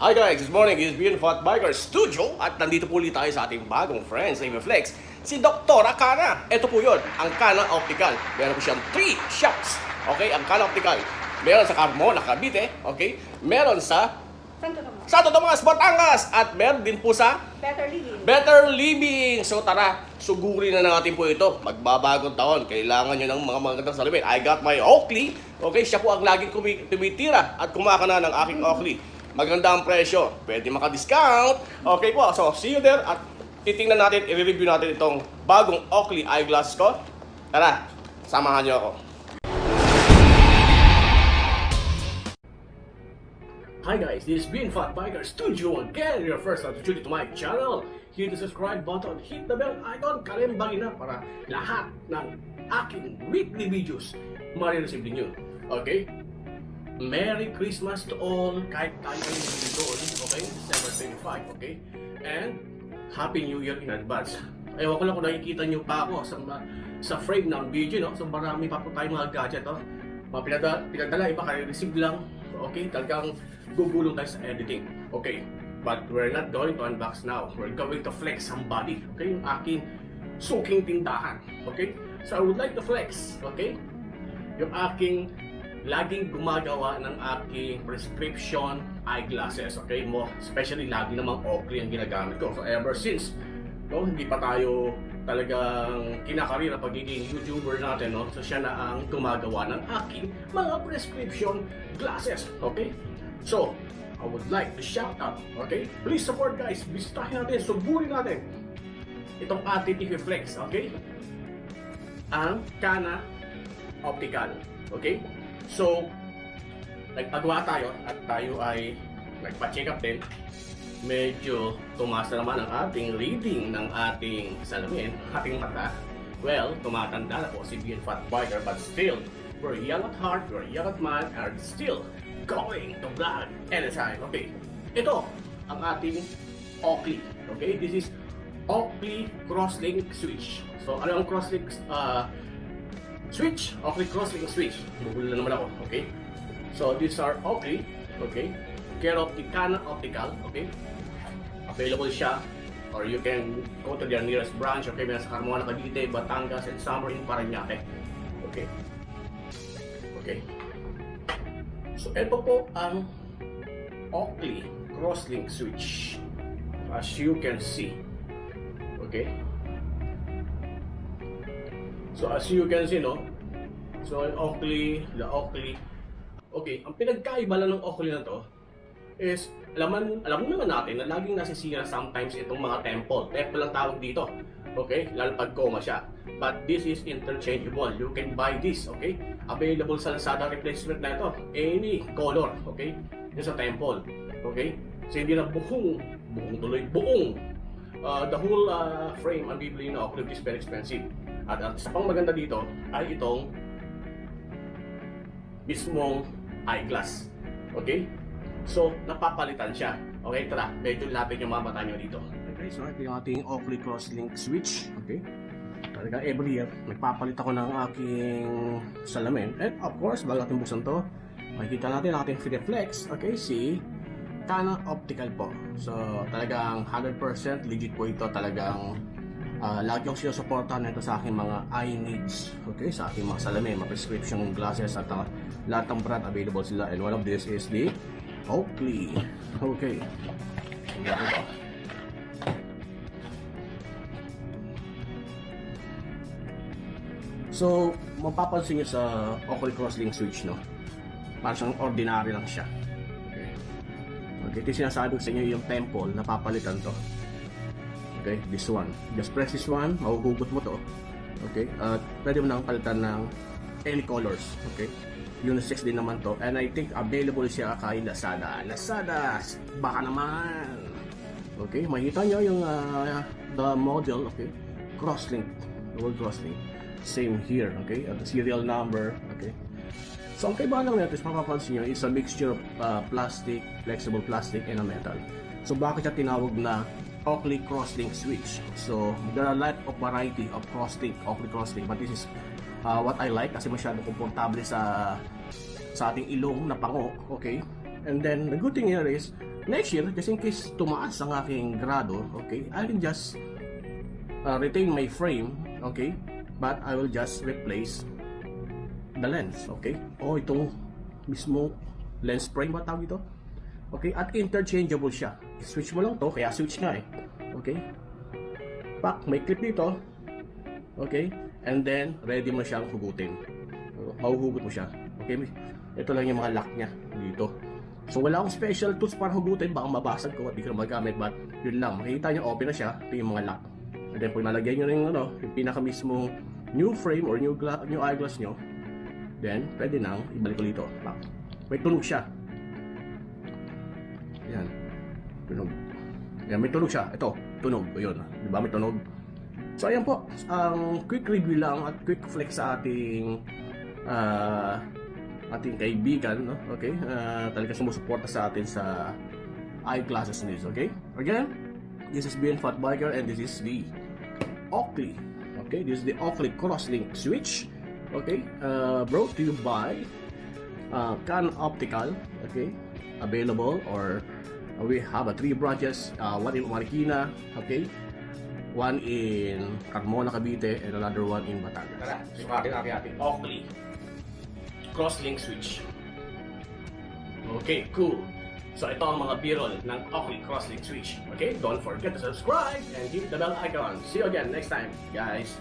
Hi guys, good morning. This is BN Fat Biker Studio at nandito po ulit tayo sa ating bagong friends sa Flex, si Dr. Kana. Ito po yun, ang Kana Optical. Meron po siyang 3 shops. Okay, ang Kana Optical. Meron sa Carmona, Cavite. Okay, meron sa Santo Tomas, Batangas. At meron din po sa Better Living. So tara, sugurin na natin po ito. Magbabagong taon. Kailangan nyo ng mga magandang salamin. I got my Oakley. Okay, siya po ang laging tumitira at kumakana ng aking Oakley. Maganda ang presyo. Pwede maka-discount. Okay po, so see you there. At titingnan natin, i-review natin itong bagong Oakley eyeglass ko. Tara, samahan nyo ako. Hi guys, this is BN Fat Biker Studio again. Your first opportunity to my channel. Hit the subscribe button, hit the bell icon, kalimbangin na para lahat ng aking weekly videos marireceive din yun. Okay? Merry Christmas to all, kahit tayo ay doon, okay? December 25, okay? And Happy New Year in advance. Ewan ko lang kung nakikita nyo pa ako sa frame ng video, no? So marami pa po tayong mga gadget, no? Mga pinadala, iba receive lang, okay? Talagang gugulong tayo sa editing, okay? But we're not going to unbox now. We're going to flex somebody, okay? Yung aking suking tindahan, okay? So I would like to flex, okay? Yung aking laging gumagawa ng aking prescription eyeglasses, okay? Mo, especially lagi namang Oakley ang ginagamit ko. So ever since, no, hindi pa tayo talagang kinakarir ang pagiging YouTuber natin, no? So siya na ang gumagawa ng aking mga prescription glasses, okay? So, I would like to shout out, okay? Please support guys, bisitahin natin, suburin natin itong ating i-flex, okay? Ang Kana Optical, okay? So, nagpagawa tayo at tayo ay nagpa-check up din. Medyo tumaas na naman ang ating reading ng ating salamin, ating mata. Well, tumatanda na po si BN Fat Biker, but still, we're young at heart, we're young at mind, and still going to vlog anytime. Okay, ito ang ating Oakley. Okay, this is Oakley Crosslink Switch. So, ano ang Crosslink switch? Oakley Crosslink switch. Gugulo na naman ako, okay? So, these are Oakley, okay? Care of the Kana Optical, okay? Available siya, or you can go to their nearest branch, okay? May sa Carmona, Cavite, Batangas, and somewhere in Parañaque, okay? Okay. So, ito po ang Oakley Crosslink switch. As you can see, okay? So as you can see, no? So the Oakley, okay, ang pinagkaiba lang ng Oakley na to is, alam naman natin na laging nasisira sometimes itong mga temple. Temple lang tawag dito, okay? Lalo pag coma siya. But this is interchangeable. You can buy this, okay? Available sa Lazada replacement na ito. Any color, okay? Yung sa temple, okay? So hindi na buong the whole frame ang bibili na Oakley is very expensive. At sa pang maganda dito ay itong mismong eyeglass. Okay? So, napapalitan siya. Okay, tara, medyo lapit yung mga mata nyo dito. Okay, so ito yung ating Oakley Crosslink switch. Okay? Talaga every year, nagpapalit ako ng aking salamin. And of course, bago natin buksan to, makikita natin ang ating Flex. Okay, si Kana Optical po. So, talagang 100% legit po ito. Talagang lagi akong sinusuportahan nito sa aking mga eye needs. Okay, sa aking mga salamin, mga prescription glasses at lahat ng brand available sila. And one of this is the Oakley. Okay. So, mapapansin nyo sa Oakley Crosslink switch, no? Parang siyang ordinary lang siya. Okay, ito sinasabi ko sa inyo yung temple, napapalitan to. Okay, this one. Just press this one, mahuhugot mo to. Okay, at pwede mo nang palitan ng any colors. Okay, unisex din naman to. And I think available siya kay Lazada. Lazada, baka naman. Okay, makikita nyo yung the model, okay, Crosslink, the word Crosslink. Same here, okay, at the serial number, okay. So, ang kaibahan lang natin is mapapansin nyo, it's a mixture of plastic, flexible plastic, and a metal. So, bakit siya tinawag na Oakley Crosslink switch? So, there are a lot of variety of Oakley Crosslink, but this is what I like kasi masyado komportable sa ating ilong na pango, okay? And then, the good thing here is, next year, just in case tumaas ang aking grado, okay, I can just retain my frame, okay, but I will just replace the lens, okay, o itong mismo lens frame ba tawag ito, okay, at interchangeable siya. Switch mo lang to, kaya switch nga eh, okay, pak, may clip dito, okay, and then ready mo siyang hugutin. Mahuhugot mo siya, okay, ito lang yung mga lock niya dito. So wala akong special tools para hugutin, baka mabasag ko at di ko na magamit, but yun lang, makikita nyo open na siya, ito yung mga lock. And then pag nalagyan nyo rin yung pinaka mismong new frame or new eyeglass nyo, then pwede nang ibalik ko dito. May tunog siya. Yan, tunog. Yan, may tunog siya. Ito, tunog. Ayun, di ba may tunog? So ayan po, ang quick review lang at quick flex sa ating kaibigan, no? Okay? Talaga sumusuporta sa atin sa eyeglasses news, okay? Again, this is BN Fat Biker and this is the Oakley. Okay, this is the Oakley Crosslink switch. Okay, brought to you by Canon Optical. Okay, available or we have 3 branches, one in Marikina, okay, one in Carmona, Cavite, and another one in Batangas. Tara, sukatin natin Oakley Crosslink switch. Okay, cool. So ito ang mga b-roll ng Oakley Crosslink switch. Okay, don't forget to subscribe and hit the bell icon. See you again next time, guys.